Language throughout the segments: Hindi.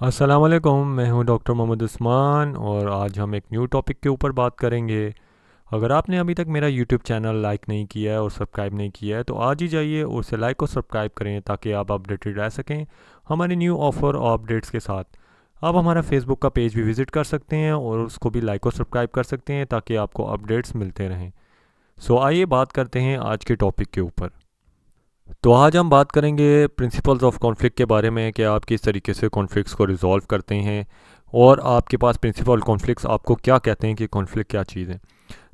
अस्सलाम वालेकुम, मैं हूं डॉक्टर मोहम्मद उस्मान और आज हम एक न्यू टॉपिक के ऊपर बात करेंगे। अगर आपने अभी तक मेरा यूट्यूब चैनल लाइक नहीं किया है और सब्सक्राइब नहीं किया है तो आज ही जाइए और उसे लाइक और सब्सक्राइब करें ताकि आप अपडेटेड रह सकें हमारे न्यू ऑफ़र और अपडेट्स के साथ। आप हमारा फेसबुक का पेज भी विज़िट कर सकते हैं और उसको भी लाइक और सब्सक्राइब कर सकते हैं ताकि आपको अपडेट्स मिलते रहें। सो आइए बात करते हैं आज के टॉपिक के ऊपर। तो आज हम बात करेंगे प्रिंसिपल्स ऑफ कॉन्फ्लिक्ट के बारे में कि आप किस तरीके से कॉन्फ्लिक्ट्स को रिजॉल्व करते हैं और आपके पास प्रिंसिपल कॉन्फ्लिक्ट्स आपको क्या कहते हैं कि कॉन्फ्लिक्ट क्या चीज़ है।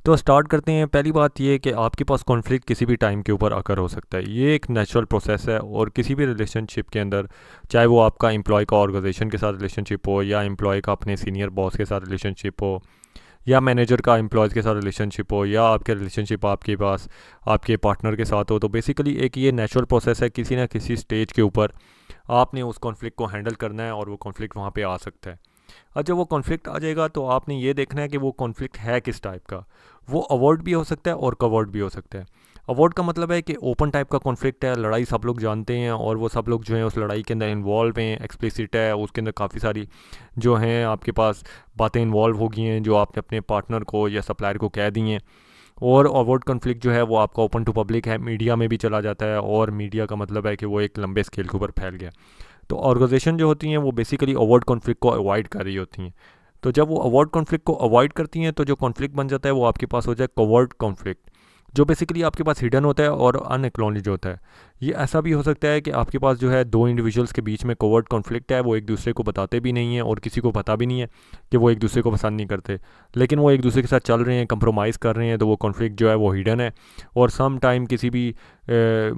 तो स्टार्ट करते हैं। पहली बात ये कि आपके पास कॉन्फ्लिक्ट किसी भी टाइम के ऊपर अकर हो सकता है। ये एक नेचुरल प्रोसेस है और किसी भी रिलेशनशिप के अंदर, चाहे वो आपका एम्प्लॉय का ऑर्गेनाइजेशन के साथ रिलेशनशिप हो या एम्प्लॉय का अपने सीनियर बॉस के साथ रिलेशनशिप हो या मैनेजर का एम्प्लॉयज़ के साथ रिलेशनशिप हो या आपके रिलेशनशिप आपके पास आपके पार्टनर के साथ हो, तो बेसिकली एक ये नेचुरल प्रोसेस है। किसी ना किसी स्टेज के ऊपर आपने उस कॉन्फ्लिक्ट को हैंडल करना है और वो कॉन्फ्लिक्ट वहाँ पे आ सकता है। और जब वो कॉन्फ्लिक्ट आ जाएगा तो आपने ये देखना है कि वो कॉन्फ्लिक्ट है किस टाइप का। वो अवॉइड भी हो सकता है और कवर्ड भी हो सकता है। अवॉइड का मतलब है कि ओपन टाइप का कॉन्फ्लिक्ट है, लड़ाई सब लोग जानते हैं और वो सब लोग जो हैं उस लड़ाई के अंदर इन्वॉल्व हैं, एक्सप्लिसिट है, उसके अंदर काफ़ी सारी जो हैं आपके पास बातें इन्वॉल्व हो गई हैं जो आपने अपने पार्टनर को या सप्लायर को कह दी हैं। और अवॉइड कॉन्फ्लिक्ट जो है वो आपका ओपन टू पब्लिक है, मीडिया में भी चला जाता है और मीडिया का मतलब है कि वो एक लंबे स्केल के ऊपर फैल गया। तो ऑर्गेनाइजेशन जो होती हैं वो बेसिकली अवॉइड कॉन्फ्लिक्ट को अवॉइड कर रही होती हैं। तो जब वो अवॉइड कॉन्फ्लिक्ट को अवॉइड करती हैं तो जो कॉन्फ्लिक्ट बन जाता है वो आपके पास हो जाए कवर्ड कॉन्फ्लिक्ट, जो बेसिकली आपके पास हिडन होता है और अनएक्नॉलेज होता है। ये ऐसा भी हो सकता है कि आपके पास जो है दो इंडिविजुअल्स के बीच में कोवर्ट कॉन्फ्लिक्ट है, वो एक दूसरे को बताते भी नहीं हैं और किसी को पता भी नहीं है कि वो एक दूसरे को पसंद नहीं करते, लेकिन वो एक दूसरे के साथ चल रहे हैं, कंप्रोमाइज़ कर रहे हैं। तो वो कॉन्फ्लिक्ट जो है वो हिडन है और सम टाइम किसी भी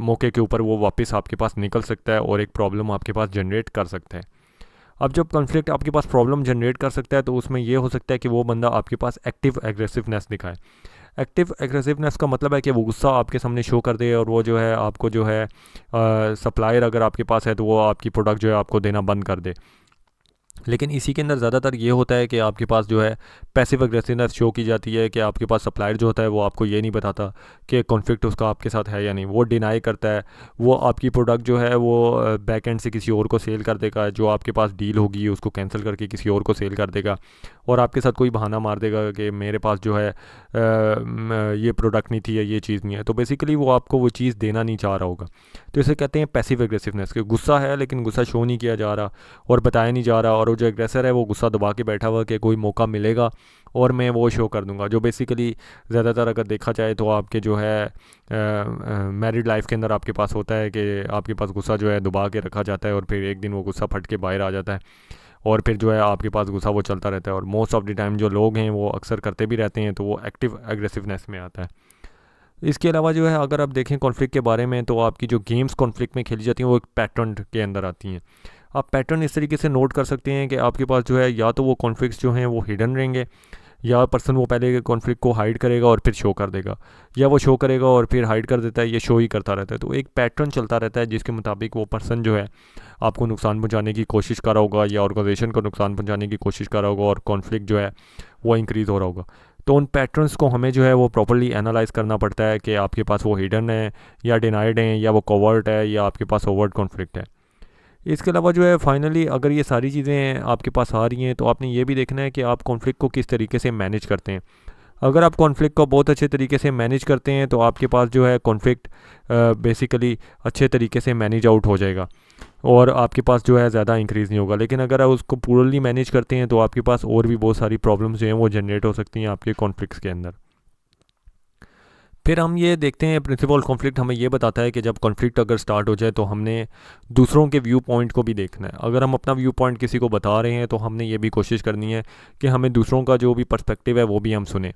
मौके के ऊपर वो वापस आपके पास निकल सकता है और एक प्रॉब्लम आपके पास जनरेट कर सकता है। अब जब कॉन्फ्लिक्ट आपके पास प्रॉब्लम जनरेट कर सकता है तो उसमें ये हो सकता है कि वो बंदा आपके पास एक्टिव एग्रेसिवनेस दिखाए। एक्टिव एग्रेसिवनेस का मतलब है कि वो गुस्सा आपके सामने शो कर दे और वो जो है आपको जो है सप्लायर अगर आपके पास है तो वो आपकी प्रोडक्ट जो है आपको देना बंद कर दे। लेकिन इसी के अंदर ज़्यादातर ये होता है कि आपके पास जो है पैसिव अग्रेसिवनेस शो की जाती है कि आपके पास सप्लायर जो होता है वो आपको ये नहीं बताता कि कॉन्फ्लिक्ट उसका आपके साथ है या नहीं, वो डिनाई करता है। वो आपकी प्रोडक्ट जो है वो बैक एंड से किसी और को सेल कर देगा, जो आपके पास डील होगी उसको कैंसिल करके किसी और को सेल कर देगा और आपके साथ कोई बहाना मार देगा कि मेरे पास जो है ये प्रोडक्ट नहीं थी या ये चीज़ नहीं है। तो बेसिकली वो आपको वो चीज़ देना नहीं चाह रहा होगा। तो इसे कहते हैं पैसिव एग्रेसिवनेस, कि गुस्सा है लेकिन गुस्सा शो नहीं किया जा रहा और बताया नहीं जा रहा, और जो एग्रेसर है वो गुस्सा दबा के बैठा हुआ कि कोई मौका मिलेगा और मैं वो शो कर दूंगा। जो बेसिकली ज़्यादातर अगर देखा जाए तो आपके जो है मैरिड लाइफ के अंदर आपके पास होता है कि आपके पास गुस्सा जो है दबा के रखा जाता है और फिर एक दिन वो गुस्सा फट के बाहर आ जाता है और फिर जो है आपके पास गुस्सा वो चलता रहता है। और मोस्ट ऑफ द टाइम जो लोग हैं वो अक्सर करते भी रहते हैं, तो वो एक्टिव एग्रेसिवनेस में आता है। इसके अलावा जो है अगर आप देखें कॉन्फ्लिक्ट के बारे में तो आपकी जो गेम्स कॉन्फ्लिक्ट में खेली जाती हैं वो एक पैटर्न के अंदर आती हैं। आप पैटर्न इस तरीके से नोट कर सकते हैं कि आपके पास जो है या तो वो कॉन्फ्लिक्ट्स जो हैं वो हिडन रहेंगे, या पर्सन वो पहले कॉन्फ्लिक्ट को हाइड करेगा और फिर शो कर देगा, या वो शो करेगा और फिर हाइड कर देता है, ये शो ही करता रहता है। तो एक पैटर्न चलता रहता है जिसके मुताबिक वो पर्सन जो है आपको नुकसान पहुंचाने की कोशिश कर रहा होगा या ऑर्गेनाइजेशन को नुकसान पहुंचाने की कोशिश कर रहा होगा और कॉन्फ्लिक्ट जो है वो इंक्रीज़ हो रहा होगा। तो उन पैटर्न्स को हमें जो है वो प्रॉपर्ली एनालाइज करना पड़ता है कि आपके पास वो हिडन है या डिनाइड है या वो कवर्ट है या आपके पास ओवर्ट कॉन्फ्लिक्ट है। इसके अलावा जो है फाइनली अगर ये सारी चीज़ें आपके पास आ रही हैं तो आपने ये भी देखना है कि आप कॉन्फ्लिक्ट को किस तरीके से मैनेज करते हैं। अगर आप कॉन्फ्लिक्ट को बहुत अच्छे तरीके से मैनेज करते हैं तो आपके पास जो है कॉन्फ्लिक्ट बेसिकली अच्छे तरीके से मैनेज आउट हो जाएगा और आपके पास जो है ज़्यादा इंक्रीज़ नहीं होगा। लेकिन अगर आप उसको पूरली मैनेज करते हैं तो आपके पास और भी बहुत सारी प्रॉब्लम्स जो हैं वो जनरेट हो सकती हैं आपके कॉन्फ्लिक्ट्स के अंदर। फिर हम ये देखते हैं प्रिंसिपल कॉन्फ्लिक्ट हमें ये बताता है कि जब कॉन्फ्लिक्ट अगर स्टार्ट हो जाए तो हमने दूसरों के व्यू पॉइंट को भी देखना है। अगर हम अपना व्यू पॉइंट किसी को बता रहे हैं तो हमने ये भी कोशिश करनी है कि हमें दूसरों का जो भी पर्सपेक्टिव है वो भी हम सुने।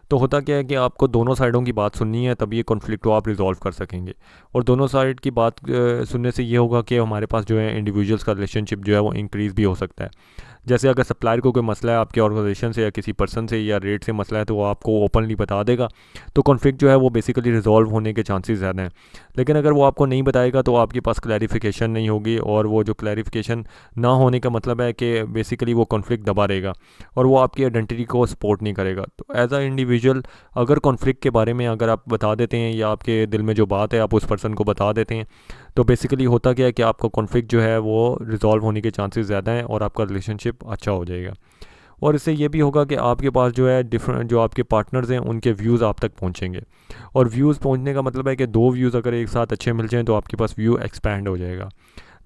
तो होता क्या है कि आपको दोनों साइडों की बात सुननी है, तब ये कॉन्फ्लिक्ट को आप रिजॉल्व कर सकेंगे। और दोनों साइड की बात सुनने से ये होगा कि हमारे पास जो है इंडिविजुअल्स का रिलेशनशिप जो है वो इंक्रीज़ भी हो सकता है। जैसे अगर सप्लायर को कोई मसला है आपके ऑर्गेनाइजेशन से या किसी पर्सन से या रेट से मसला है तो वो आपको ओपनली बता देगा, तो कॉन्फ्लिक्ट जो है वो बेसिकली रिजॉल्व होने के चांसेस ज़्यादा हैं। लेकिन अगर वो आपको नहीं बताएगा तो आपके पास क्लैरिफिकेशन नहीं होगी और वो जो क्लैरिफिकेशन ना होने का मतलब है कि बेसिकली वो कॉन्फ्लिक्ट दबा रहेगा और वो आपकी आइडेंटिटी को सपोर्ट नहीं करेगा। तो एज अ इंडिविजुअल इंडिविजुअल अगर कॉन्फ्लिक्ट के बारे में अगर आप बता देते हैं या आपके दिल में जो बात है आप उस पर्सन को बता देते हैं, तो बेसिकली होता क्या है कि आपका कॉन्फ्लिक्ट जो है वो रिजॉल्व होने के चांसेस ज़्यादा हैं और आपका रिलेशनशिप अच्छा हो जाएगा। और इससे ये भी होगा कि आपके पास जो है डिफरेंट जो आपके पार्टनर्स हैं उनके व्यूज़ आप तक पहुंचेंगे। और व्यूज़ पहुंचने का मतलब है कि दो व्यूज़ अगर एक साथ अच्छे मिल जाएँ तो आपके पास व्यू एक्सपैंड हो जाएगा,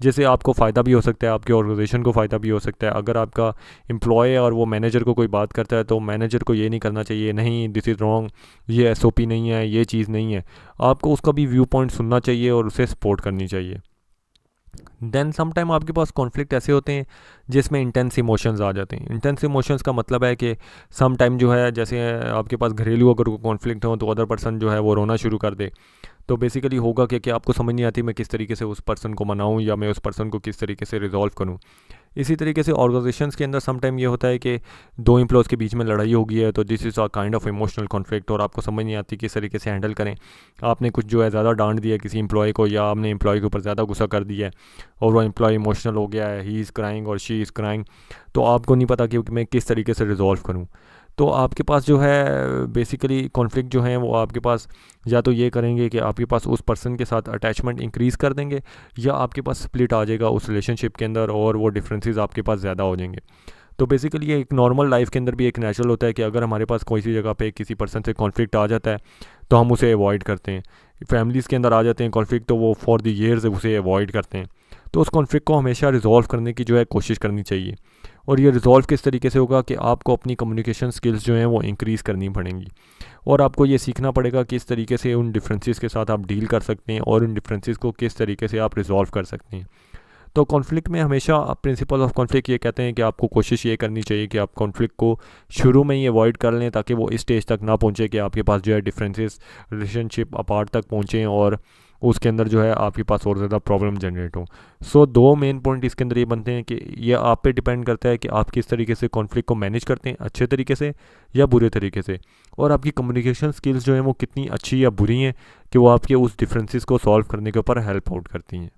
जिससे आपको फ़ायदा भी हो सकता है, आपके ऑर्गेनाइजेशन को फ़ायदा भी हो सकता है। अगर आपका एम्प्लॉय है और वो मैनेजर को कोई बात करता है तो मैनेजर को ये नहीं करना चाहिए, नहीं दिस इज़ रॉन्ग, ये एसओपी नहीं है, ये चीज़ नहीं है। आपको उसका भी व्यू पॉइंट सुनना चाहिए और उसे सपोर्ट करनी चाहिए। देन समटाइम आपके पास कॉन्फ्लिक्ट ऐसे होते हैं जिसमें इंटेंस इमोशंस आ जाते हैं। इंटेंस इमोशंस का मतलब है कि सम टाइम जो है जैसे आपके पास घरेलू अगर कॉन्फ्लिक्ट हो तो अदर पर्सन जो है वो रोना शुरू कर दे, तो बेसिकली होगा कि आपको समझ नहीं आती मैं किस तरीके से उस पर्सन को मनाऊं या मैं उस पर्सन को किस तरीके से रिजॉल्व करूं। इसी तरीके से ऑर्गेनाइजेशंस के अंदर सम टाइम ये होता है कि दो एम्प्लॉयज़ के बीच में लड़ाई हो गई है, तो this is a kind of emotional conflict और आपको समझ नहीं आती किस तरीके से हैंडल करें। आपने कुछ जो है ज़्यादा डांट दिया किसी एम्प्लॉय को या आपने एम्प्लॉय के ऊपर ज़्यादा गुस्सा कर दिया है और वो एम्प्लॉय इमोशनल हो गया है, ही इज़ क्राइंग और शी इज़ क्राइंग, तो आपको नहीं पता कि मैं किस तरीके से रिजॉल्व करूँ। तो आपके पास जो है बेसिकली कॉन्फ्लिक्ट जो है वो आपके पास या तो ये करेंगे कि आपके पास उस पर्सन के साथ अटैचमेंट इंक्रीज़ कर देंगे या आपके पास स्प्लिट आ जाएगा उस रिलेशनशिप के अंदर और वो डिफरेंसेस आपके पास ज़्यादा हो जाएंगे। तो बेसिकली ये एक नॉर्मल लाइफ के अंदर भी एक नेचुरल होता है कि अगर हमारे पास कोई सी जगह पे किसी पर्सन से कॉन्फ्लिक्ट आ जाता है तो हम उसे अवॉइड करते हैं। फैमिलीज़ के अंदर आ जाते हैं कॉन्फ्लिक्ट तो वो फॉर द ईयर्स उसे अवॉइड करते हैं। तो उस कॉन्फ्लिक्ट को हमेशा रिजॉल्व करने की जो है कोशिश करनी चाहिए। और ये रिजॉल्व किस तरीके से होगा कि आपको अपनी कम्युनिकेशन स्किल्स जो हैं वो इंक्रीज़ करनी पड़ेंगी और आपको ये सीखना पड़ेगा किस तरीके से उन डिफरेंसेस के साथ आप डील कर सकते हैं और उन डिफरेंसेस को किस तरीके से आप रिजॉल्व कर सकते हैं। तो कॉन्फ्लिक्ट में हमेशा प्रिंसिपल ऑफ कॉन्फ्लिक्ट ये कहते हैं कि आपको कोशिश ये करनी चाहिए कि आप कॉन्फ्लिक्ट को शुरू में ही अवॉइड कर लें ताकि वो इस स्टेज तक ना पहुँचे कि आपके पास जो है डिफरेंसेस रिलेशनशिप अपार्ट तक पहुँचें और उसके अंदर जो है आपके पास और ज़्यादा प्रॉब्लम जनरेट हो। सो दो मेन पॉइंट इसके अंदर ये बनते हैं कि ये आप पे डिपेंड करता है कि आप किस तरीके से कॉन्फ्लिक्ट को मैनेज करते हैं, अच्छे तरीके से या बुरे तरीके से, और आपकी कम्युनिकेशन स्किल्स जो हैं वो कितनी अच्छी या बुरी हैं कि वो आपके उस डिफरेंसेस को सॉल्व करने के ऊपर हेल्प आउट करती हैं।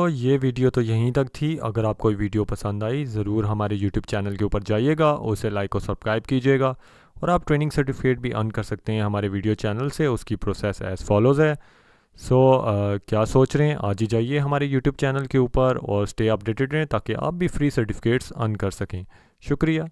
ये वीडियो तो यहीं तक थी। अगर आपको वीडियो पसंद आई ज़रूर हमारे यूट्यूब चैनल के ऊपर जाइएगा और उसे लाइक और सब्सक्राइब कीजिएगा और आप ट्रेनिंग सर्टिफिकेट भी अर्न कर सकते हैं हमारे वीडियो चैनल से। उसकी प्रोसेस एज़ फॉलोज़ है। क्या सोच रहे हैं, आज ही जाइए हमारे यूट्यूब चैनल के ऊपर और स्टे अपडेटेड रहें ताकि आप भी फ्री सर्टिफिकेट्स अर्न कर सकें। शुक्रिया।